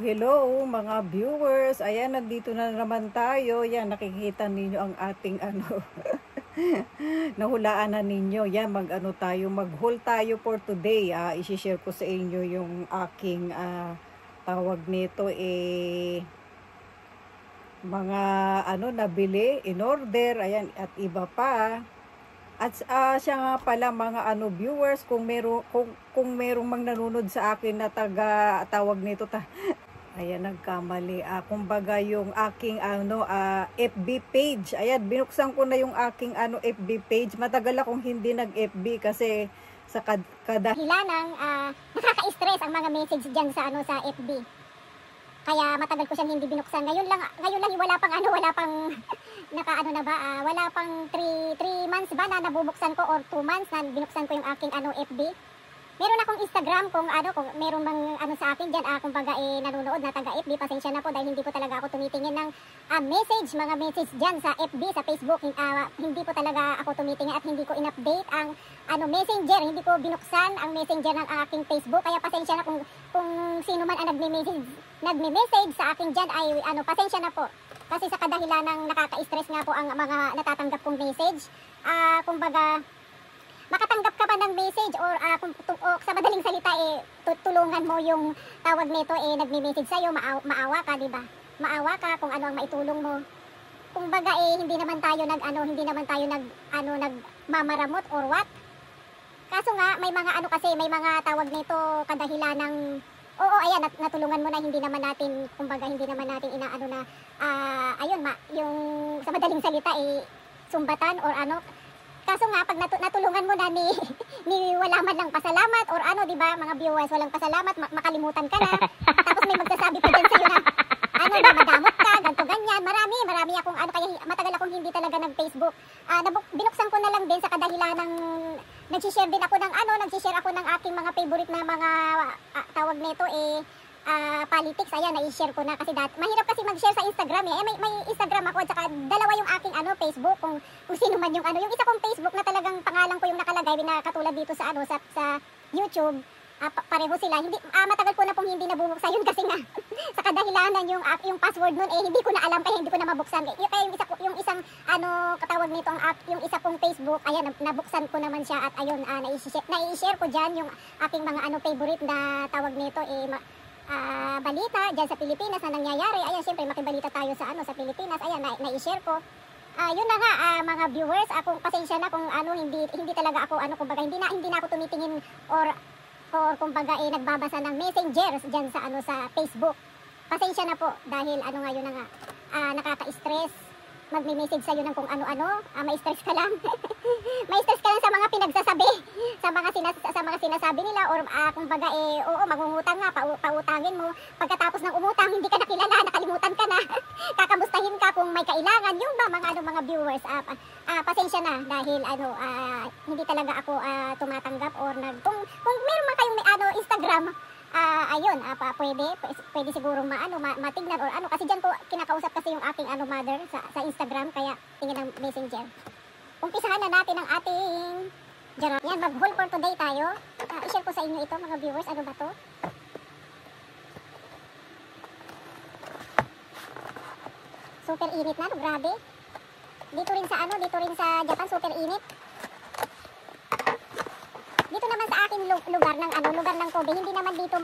Hello mga viewers. Ayan, nandito na naman tayo. Yan, nakikita ninyo ang ating nahulaan na ninyo. Yan, mag-haul tayo for today. I-share ko sa inyo yung aking tawag nito mga nabili, in order, ayan, at iba pa. At siya nga pala mga viewers, kung merong mang nanonood sa akin na tawag nito ayan, nagkamali. Kumbaga yung aking FB page. Ayan, binuksan ko na yung aking FB page. Matagal akong hindi nag-FB kasi sa kadahilanang nakaka-stress ang mga message diyan sa sa FB. Kaya matagal ko siyang hindi binuksan. Ngayon lang wala pang wala pang 3 months ba na nabubuksan ko, or 2 months na binuksan ko yung aking FB. Meron akong Instagram kung meron mang sa akin diyan, kumbaga nanonood na taga FB, pasensya na po dahil hindi po talaga ako tumitingin ng mga message diyan sa FB, sa Facebook. Hindi po talaga ako tumitingin at hindi ko in-update ang Messenger, hindi ko binuksan ang Messenger ng aking Facebook. Kaya pasensya na kung sino man ang nagme-message sa akin diyan ay pasensya na po. Kasi sa kadahilanang nakaka-stress nga po ang mga natatanggap kong message. Kumbaga makatanggap ka ba ng message or sa madaling salita tulungan mo yung tawag nito nagme-message sa'yo, maawa ka, di ba? Maawa ka kung ano ang maitulong mo. Kumbaga hindi naman tayo nagmamaramot or what. Kaso nga may mga may mga tawag nito kadahilanang ayan, natulungan mo na, hindi naman natin yung sa madaling salita sumbatan or Kaso nga, pag natulungan mo na ni wala man lang pasalamat or di ba, mga viewers, walang pasalamat, makalimutan ka na. Tapos may magsasabi pa dyan sa'yo na, madamot ka, ganto ganyan. Marami akong kaya matagal akong hindi talaga nag-Facebook. Binuksan ko na lang din sa kadahilanang nagsishare ako ng aking mga favorite na mga tawag nito politics. Ayan, na-share ko na kasi mahirap kasi mag-share sa Instagram may Instagram ako at saka dalawa yung aking Facebook, kung sino man yung yung isa kong Facebook na talagang pangalan ko yung nakalagay na katulad dito sa YouTube. Pareho sila. Hindi matagal ko na pong hindi nabubuksan yun kasi nga sa kadahilanan yung password nun hindi ko na alam, kaya hindi ko na mabuksan. Kaya yung isang katawag nito yung isa kong Facebook, ayan, nabuksan ko naman siya at ayun, na-i-share ko diyan yung aking mga favorite na tawag nito balita dyan sa Pilipinas na nangyayari. Ayan, syempre makibalita tayo sa Pilipinas. Ayan, na-i-share ko. Yun na nga, mga viewers, pasensya na kung hindi talaga ako kumbaga hindi na ako tumitingin or kumbaga nagbabasa ng messengers dyan sa Facebook. Pasensya na po dahil yun na nga, nakaka-stress magme-message sa'yo ng kung ano-ano, ma-stress ka lang. Ma-stress ka lang sa mga pinagsasabi, sa mga sinasabi nila, or kumbaga mangungutang nga, pautangin mo. Pagkatapos ng umutang, hindi ka nakilala, nakalimutan ka na. Kakamustahin ka kung may kailangan. Yung ba mga viewers, pasensya na dahil hindi talaga ako tumatanggap or kung meron man kayong may Instagram, ayun, pwede siguro matignan or kasi diyan ko kinakausap kasi yung aking mother sa Instagram, kaya tingin ng Messenger. Umpisahan na natin ang ating yan, mag-haul for today tayo. I-share ko sa inyo ito, mga viewers. Ano ba to? Super init na, grabe. Dito rin sa Japan, super init. Dito naman sa aking lugar ng Kobe, hindi naman dito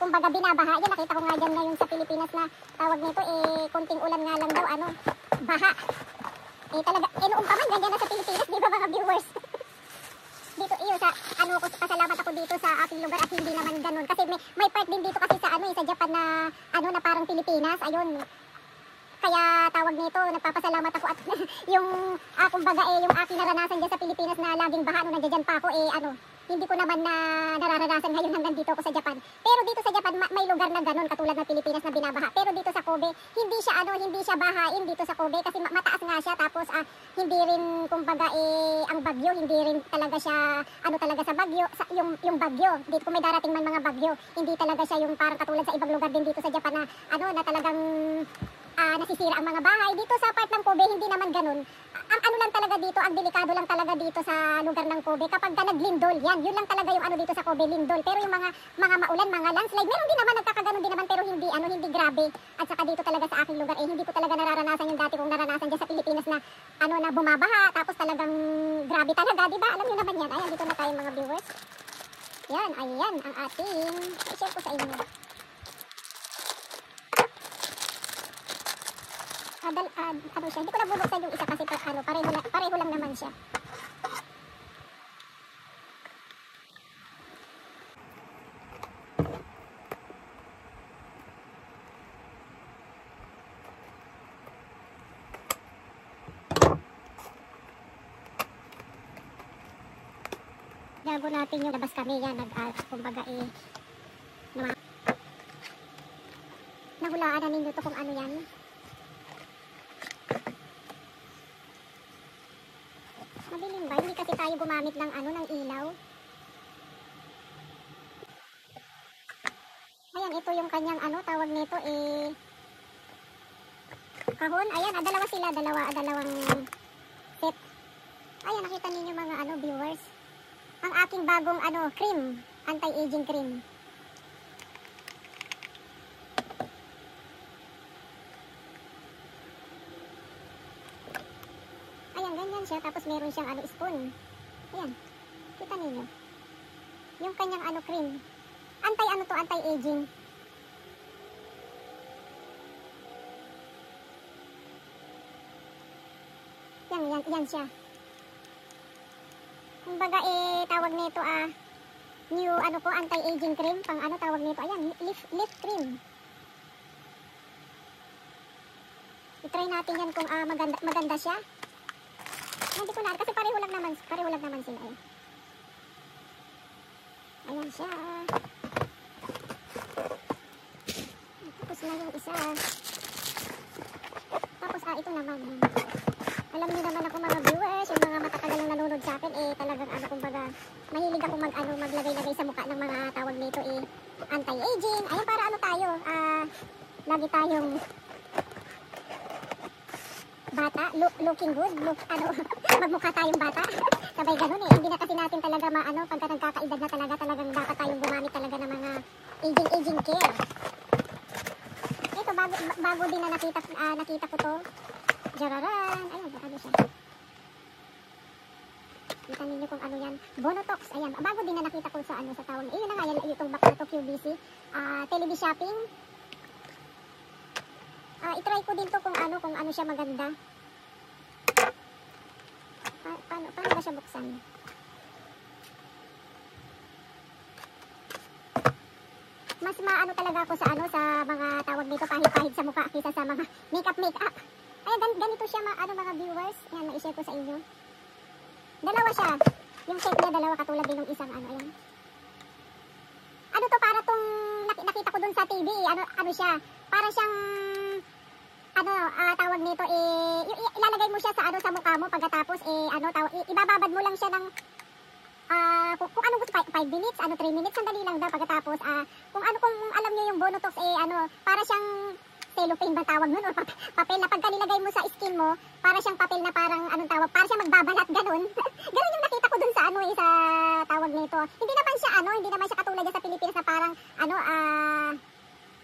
kumbaga binabaha. Yan, nakita ko nga dyan ngayon sa Pilipinas na tawag nito konting ulan nga lang daw baha. Talaga noong pa man ganyan na sa Pilipinas, di ba, mga viewers? Dito pasalamat ako dito sa aking lugar at hindi naman ganun kasi may part din dito kasi sa Japan na na parang Pilipinas. Ayun, kaya tawag nito, nagpapasalamat ako at yung kumbaga yung aking naranasan dyan sa Pilipinas na laging baha nung nandiyan pa ako hindi ko naman na nararanasan ngayon hanggang dito ako sa Japan. Pero dito sa Japan may lugar na ganun katulad ng Pilipinas na binabaha. Pero dito sa Kobe, hindi siya bahain dito sa Kobe kasi mataas nga siya, tapos hindi rin kumbaga ang bagyo, hindi rin talaga siya talaga sa bagyo, yung bagyo. Dito kung may darating man mga bagyo, hindi talaga siya yung parang katulad sa ibang lugar din dito sa Japan na na talagang nasisira ang mga bahay. Dito sa part ng Kobe, hindi naman ganun. Ang ano lang talaga dito, ang delikado lang talaga dito sa lugar ng Kobe, kapag ka naglindol, yun lang talaga yung ano dito sa Kobe, lindol. Pero yung mga maulan, mga landslide, meron din naman, nagkakaganon din naman, pero hindi grabe. At saka dito talaga sa aking lugar, hindi ko talaga nararanasan yung dati kong naranasan dyan sa Pilipinas na, na bumabaha, tapos talagang grabe talaga, di ba? Alam nyo naman yan. Ayan, dito na tayo mga viewers. Yan, ayan, ang ating, i-share ko sa inyo. Ano siya, hindi ko nabubuksan yung isa kasi pareho lang naman siya. Gago natin yung labas kami yan, kumbaga nahulaan na ninyo to kung ano yan. Madilim ba? Hindi kasi tayo gumamit ng ng ilaw. Ayan, ito yung kanyang tawag nito kahon. Ayan, dalawa sila, dalawang set. Ayan, nakita ninyo mga viewers. Ang aking bagong cream, anti-aging cream. Ayan, ganyan siya. Tapos meron siyang spoon. Ayan, kita ninyo. Yung kanyang cream. Anti-aging. Yan siya. Kumbaga tawag nito new anti-aging cream, pang tawag nito, ayan, leaf cream. I-try natin yan kung maganda siya. Hindi ko na, kasi pareho lang naman sila Ayan siya. Tapos na yung isa. Tapos ito naman. Alam niyo naman ako mga viewers, yung mga matatagal na nanonood sa akin, talagang kumbaga, mahilig ako maglagay-lagay sa mukha ng mga tawag nito anti-aging. Ayun, para tayo, lagi tayong bata, looking good, magmukha tayong bata. Sabay ganun hindi na kasi natin talaga pagka nagkakaedad na talagang dapat tayong gumamit talaga ng mga aging care. Ito, bago din na nakita ko to. Jararan! Ayun, ano siya? Kita ninyo kung ano yan. Bonotox. Ayan, bago din na nakita ko sa tawag. Ayun na nga, itong box na to, QVC. Telebi shopping. I-try ko din to kung ano siya maganda. Paano ba siya buksan? Mas talaga ako sa mga tawag dito, pahit-pahit sa mukha kaysa sa mga makeup. Ayan, ganito siya mga viewers. Ayan, ma-share ko sa inyo. Dalawa siya. Yung shape niya dalawa, katulad din ng isang ayan. To, para tong nakita ko dun sa TV. Ano siya? Para siyang tawag nito ilalagay mo siya sa mukha mo pagkatapos ibababad mo lang siya ng kung ano gusto, 5 minutes, 3 minutes, sandali lang daw pagkatapos kung alam niyo yung Bonotox para siyang cellophane ba tawag nun, or papel na pagka nilagay mo sa skin mo, para siyang papel na parang para siyang magbabalat, ganun. Ganun yung nakita ko dun sa sa tawag nito. Hindi naman siya katulad dyan sa Pilipinas na parang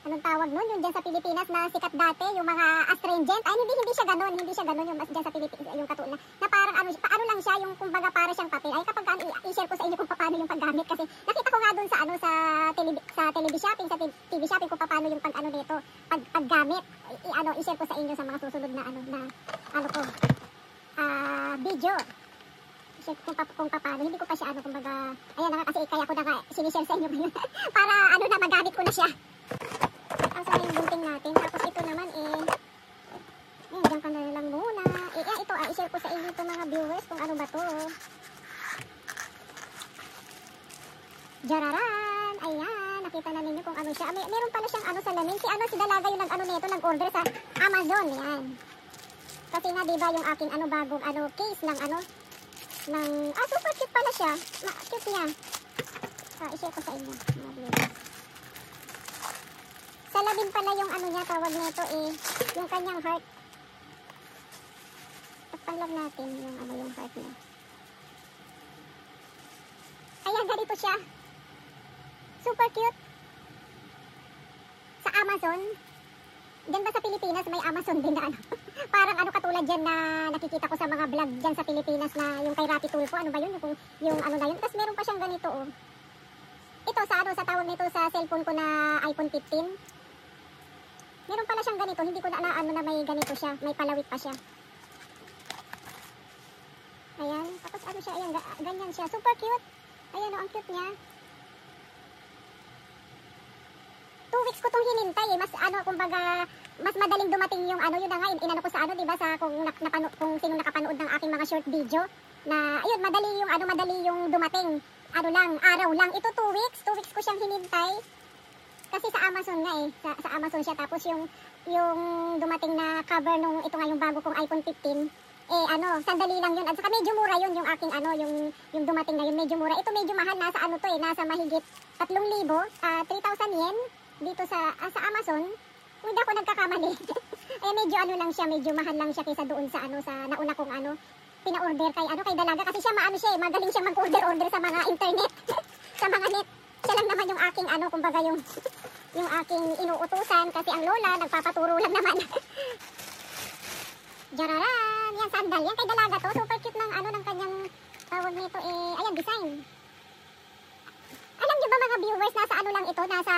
anong tawag nun, yung dyan sa Pilipinas na sikat dati, yung mga astringent. Ay, hindi siya ganun yung dyan sa Pilipinas, yung katulad na parang paano lang siya, yung kumbaga para siyang papel. Ay, kapag i-share ko sa inyo kung paano yung paggamit, kasi nakita ko nga dun sa sa television shopping, sa TV shopping, kung paano yung nito, paggamit. I-share ko sa inyo sa mga susunod na video. I-share ko kung paano. Hindi ko pa siya kumbaga, ayan na nga, kasi kaya ko na nga sinishare sa inyo ngayon para na magamit ko na siya. Ang sa yung bunting natin. Tapos ito naman diyan ka na lang muna. Ito i-share ko sa inyo ito mga viewers kung ano ba to. Jararan! Ayan, nakita na ninyo kung ano siya. Meron pala siyang salamin. Si Dalaga yung nag-order sa Amazon. Yan. Kasi nga diba yung aking bagong case ng super cute pala siya. Cute niya. I-share ko sa inyo mga viewers. Salabin pala yung ano niya, tawag nito eh, yung kanyang heart. Takpan lang natin yung ano yung heart niya. Ayan, ganito siya. Super cute. Sa Amazon. Diyan ba sa Pilipinas may Amazon din na ano? Parang ano katulad dyan na nakikita ko sa mga vlog dyan sa Pilipinas na yung kay Rapi Tulfo. Ano ba yun? Yung ano na yun. Tapos meron pa siyang ganito oh. Ito sa ano, sa tawag nito sa cellphone ko na iPhone 15. Meron pala siyang ganito. Hindi ko na ano na may ganito siya. May palawit pa siya. Ayan. Tapos ano siya. Ayan. Ganyan siya. Super cute. Ayan oh, ang cute niya. 2 weeks ko tong hinintay eh. Mas ano, kumbaga, mas madaling dumating yung ano, yun na nga, inano ko sa ano, diba, sa kung sino nakapanood ng aking mga short video, na, ayun, madali yung dumating, ano lang, araw lang. Ito 2 weeks ko siyang hinintay. Kasi sa Amazon nga eh, sa Amazon siya. Tapos yung dumating na cover nung, ito nga yung bago kong iPhone 15, eh ano, sandali lang yun. At saka medyo mura yun yung aking ano, yung dumating na yun, medyo mura. Ito medyo mahal, nasa ano to eh, nasa mahigit 3,000, 3,000 yen. Dito sa Amazon, kung hindi ako nagkakamali. Eh medyo ano lang siya, medyo mahal lang siya kaysa doon sa ano, sa nauna kong ano, pina-order kay Dalaga kasi siya maano siya, magaling siya mag-order sa mga internet, sa mga net. Siya lang naman yung aking ano, kumbaga yung aking inuutusan kasi ang lola nagpapaturo lang naman. Jararan, yan sandal, yan kay Dalaga to, super cute ng ano ng kanyang tawag nito eh, ayan design. Alam niyo ba mga viewers, nasa ano lang ito, nasa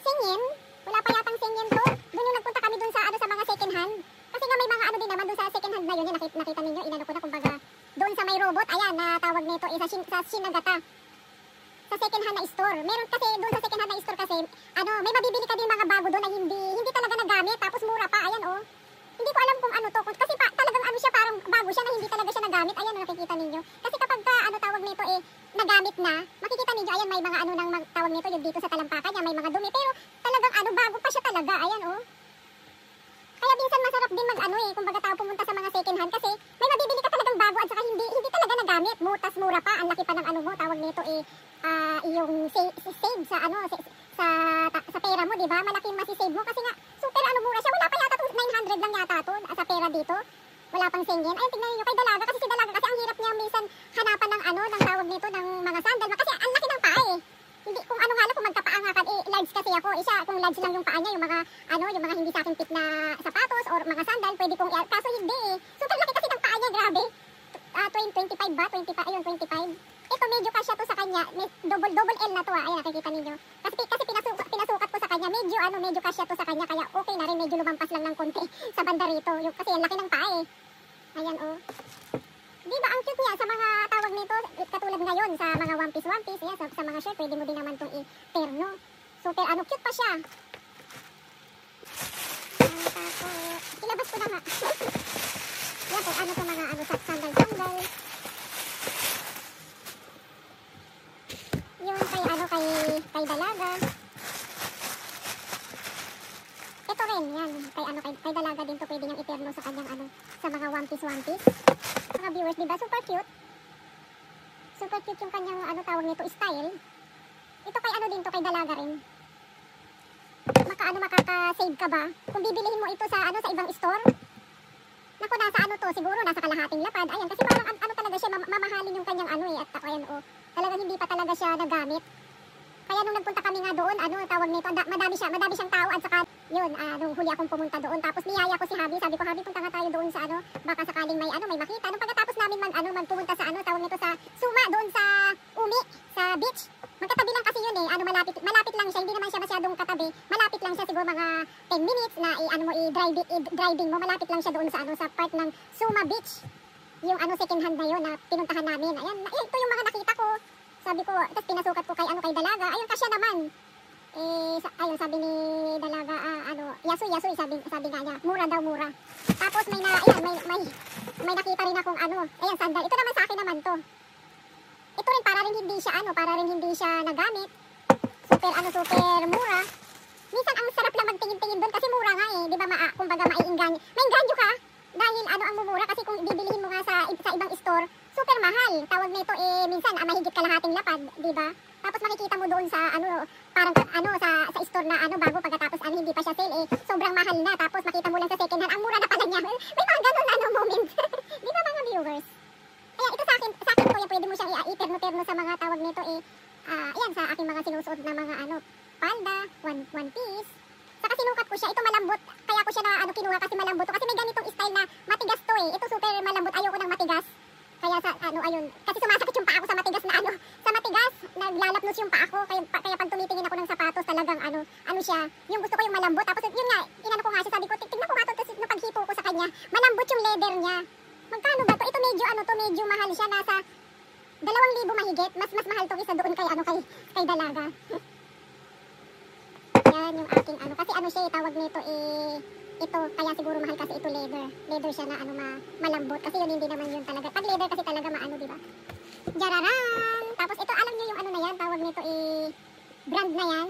Singin, wala pa yatang Singin to. Doon yung nagpunta kami doon sa ano sa mga second hand. Kasi nga may mga ano din naman doon sa second hand na yun. Nakita ninyo, inano ko na kumbaga doon sa may robot. Ayan, na tawag nito sa Shinagata. Sa second hand na store. Meron kasi doon sa second hand na store kasi ano, may mabibili ka din mga bago doon na hindi talaga nagamit. Tapos mura pa, ayan oh. Hindi ko alam kung ano to. Kasi talagang ano siya, parang bago siya na hindi talaga siya nagamit. Ayan, nakikita ninyo. Kasi kapag ano tawag nito eh, nagamit na, makikita ninyo, ayan, may mga ano nang tawag nito, yung dito sa talampakan niya, may mga dumi, pero talagang ano, bago pa siya talaga, ayan oh. Kaya minsan masarap din mag ano eh, kumbaga tao pumunta sa mga second hand kasi may mabibili ka talagang bago at saka hindi talaga nagamit, tas mura pa, ang laki pa ng ano mo, tawag nito eh, yung save sa ano, sa pera mo, di ba? Malaking masisave mo kasi nga, super ano mura siya, wala pa yata 900 lang yata to, sa pera dito. Wala pang Singin. Ayun, tignan niyo kay Dalaga kasi si Dalaga kasi ang hirap niya minsan hanapan ng ano, ng tawag nito ng mga sandal kasi ang laki ng paa eh. Hindi kung ano nga lang kung magkapaa nga eh, large kasi ako. Isa kung large lang yung paa niya, yung mga ano, yung mga hindi sa akin fit na sapatos or mga sandal, pwede kong kaso hindi eh. Super laki kasi ng paa niya, grabe. 25 ba? 25, ayun 25. Ito medyo kasya to sa kanya. Double L na to ah. Ayan, nakikita niyo. Kasi pinasukat ko sa kanya, medyo kasya to sa kanya kaya okay na rin, medyo lumampas lang ng konti sa banda rito. Kasi ang laki ng paa eh. Ayan oh. Di ba ang cute niya sa mga tawag nito, katulad ngayon sa mga one piece, yan, sa mga shirt, pwede mo din naman itong i-terno. Super ano, cute pa siya. Tapos, ilabas ko na nga. Yan po, ano to mga ano, sandal. Yun kay ano, kay Dalaga. Ito rin, yan. Kay Dalaga din to, pwede niyang iterno sa kanyang ano, sa mga one piece. Mga viewers, diba? Super cute. Super cute yung kanyang ano tawag nito, style. Ito kay ano din to, kay Dalaga rin. Makaka-save ka ba? Kung bibilihin mo ito sa ano, sa ibang store. Naku, nasa ano to, siguro nasa kalahating lapad. Ayan, kasi parang ano talaga siya, mamahalin yung kanyang ano eh. At ayan oh, talagang hindi pa talaga siya nagamit. Kaya nung nagpunta kami nga doon, ano tawag nito, madami siyang tao at saka yun, nung huli akong pumunta doon. Tapos niyaya ko si Habi, sabi ko, Habi, punta nga tayo doon sa ano, baka sakaling may makita. Nung pagkatapos namin magpumunta sa ano, tawag nito sa Suma, doon sa Umi, sa beach. Magkatabi lang kasi yun eh, ano malapit lang siya, hindi naman siya masyadong katabi. Malapit lang siya, siguro mga 10 minutes na driving mo, malapit lang siya doon sa ano, sa part ng Suma Beach. Yung ano second hand na yun na pinuntahan namin. Ayan, ito yung mga nakita ko. Sabi ko, tapos pinasukat ko kay Dalaga. Ayun, kasya naman. Ayun, sabi ni Dalaga, yasoy, sabi nga niya. Mura daw, mura. Tapos may nakita rin akong ayan, sandal. Ito naman sa akin naman to. Ito rin, para rin hindi siya nagamit. Super mura. Minsan, ang sarap lang magtingin-tingin doon kasi mura nga eh. Di ba, kumbaga maiinganyo. Maingganyo ka. dahil ano ang mumura kasi kung bibilihin mo nga sa ibang store, super mahal. Tawag nito minsan mahigit kalahating lapad, di ba? Tapos makikita mo doon sa parang sa store na bago pagkatapos hindi pa siya sale sobrang mahal na. Tapos makita mo lang sa second hand, ang mura na pala niya. May mga ganun moment. Di ba mga viewers? Kaya ito sa akin to, pwede mo siyang i-terno-terno sa mga tawag nito ayan sa aking mga sinusuot na mga palda, one piece. Saka sinukat ko siya, ito malambot. Kaya ko siya na kinuha kasi malambot to. Kasi may ganitong style na matigas to Ito super malambot, ayoko ng matigas. Kaya sa ayun, kasi sumasakit yung paa ko sa matigas na sa matigas, naglalapnos yung paa ko. Kaya pag tumitingin ako ng sapatos, talagang siya, yung gusto ko yung malambot. Tapos yun nga, inano ko nga siya, sabi ko, tignan ko nga to, tapos nung paghipo ko sa kanya, malambot yung leather niya. Magkano ba to? Ito medyo mahal siya, nasa 2,000 mahigit. Mas mahal to kaysa doon kay Dalaga. Yan yung aking kasi siya tawag nito ito, kaya siguro mahal kasi ito leather siya na malambot kasi yun hindi naman yun talaga. Pag leather kasi talaga di ba? Jararan! Tapos ito, alam niyo yung na yan, tawag nito brand na yan.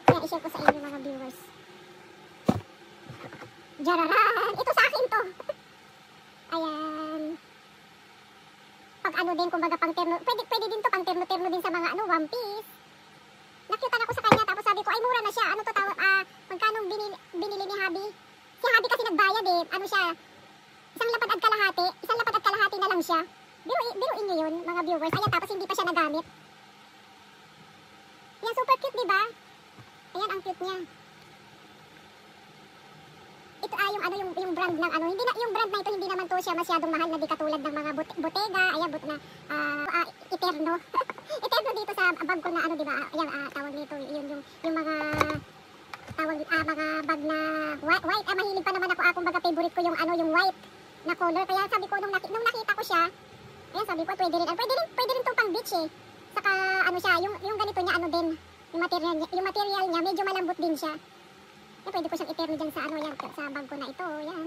Kaya i-share ko sa inyo mga viewers. Jararan! Ito sa akin to. Ayan. Pag din, kumbaga pang terno, pwede din to pang terno din sa mga one piece. Nakyutan ako sa kanya, tapos sabi ko, ay mura na siya. Ano to tawag, magkano binili ni Habi? Si Habi kasi nagbayad siya, isang lapad at kalahati na lang siya. Biruin nyo yun, mga viewers. Ayan, tapos hindi pa siya nagamit. Yan, super cute, diba? Ayan, ang cute niya. Ito yung brand ng hindi na yung brand na ito, hindi naman to siya masyadong mahal na di katulad ng mga Bottega, ayan Eterno. Eterno dito sa bag ko na di ba? Ayan tawag nito yung mga tawag mga bag na white. Mahilig pa naman ako, kumbaga favorite ko yung yung white na color. Kaya sabi ko nung nakita ko siya, ayan sabi ko pwede rin tong pang beach Saka siya, yung ganito niya din, yung material niya medyo malambot din siya. Pwede ko siyang iterno dyan sa yan, sa bag ko na ito, yan.